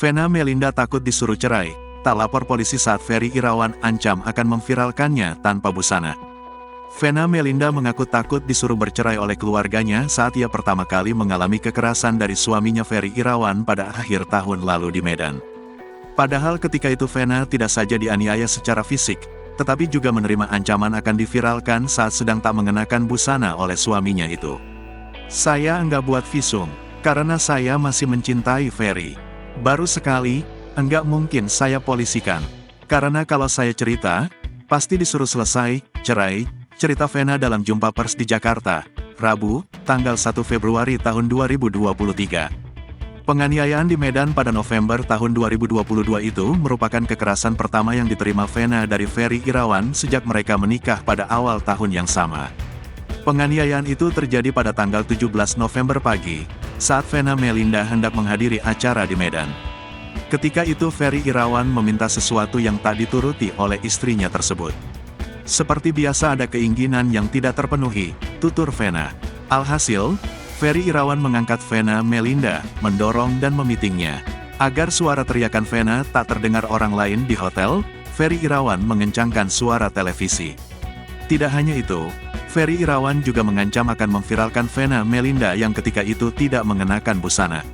Vena Melinda takut disuruh cerai, tak lapor polisi saat Ferry Irawan ancam akan memviralkannya tanpa busana. Vena Melinda mengaku takut disuruh bercerai oleh keluarganya saat ia pertama kali mengalami kekerasan dari suaminya Ferry Irawan pada akhir tahun lalu di Medan. Padahal ketika itu Vena tidak saja dianiaya secara fisik, tetapi juga menerima ancaman akan diviralkan saat sedang tak mengenakan busana oleh suaminya itu. "Saya enggak buat visum, karena saya masih mencintai Ferry. Baru sekali, enggak mungkin saya polisikan. Karena kalau saya cerita, pasti disuruh selesai, cerai," cerita Vena dalam jumpa pers di Jakarta, Rabu, tanggal 1 Februari tahun 2023. Penganiayaan di Medan pada November tahun 2022 itu merupakan kekerasan pertama yang diterima Vena dari Ferry Irawan sejak mereka menikah pada awal tahun yang sama. Penganiayaan itu terjadi pada tanggal 17 November pagi, saat Vena Melinda hendak menghadiri acara di Medan. Ketika itu Ferry Irawan meminta sesuatu yang tak dituruti oleh istrinya tersebut. "Seperti biasa ada keinginan yang tidak terpenuhi," tutur Vena. Alhasil, Ferry Irawan mengangkat Vena Melinda, mendorong dan memitingnya. Agar suara teriakan Vena tak terdengar orang lain di hotel, Ferry Irawan mengencangkan suara televisi. Tidak hanya itu, Ferry Irawan juga mengancam akan memviralkan Vena Melinda yang ketika itu tidak mengenakan busana.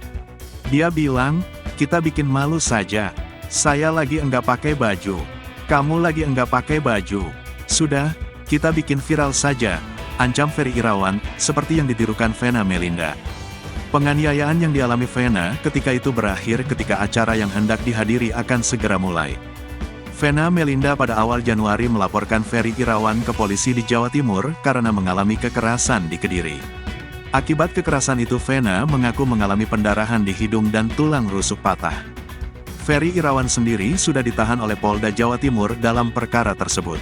Dia bilang, "Kita bikin malu saja. Saya lagi enggak pakai baju. Kamu lagi enggak pakai baju. Sudah, kita bikin viral saja," ancam Ferry Irawan, seperti yang ditirukan Vena Melinda. Penganiayaan yang dialami Vena ketika itu berakhir ketika acara yang hendak dihadiri akan segera mulai. Vena Melinda pada awal Januari melaporkan Ferry Irawan ke polisi di Jawa Timur karena mengalami kekerasan di Kediri. Akibat kekerasan itu Vena mengaku mengalami pendarahan di hidung dan tulang rusuk patah. Ferry Irawan sendiri sudah ditahan oleh Polda Jawa Timur dalam perkara tersebut.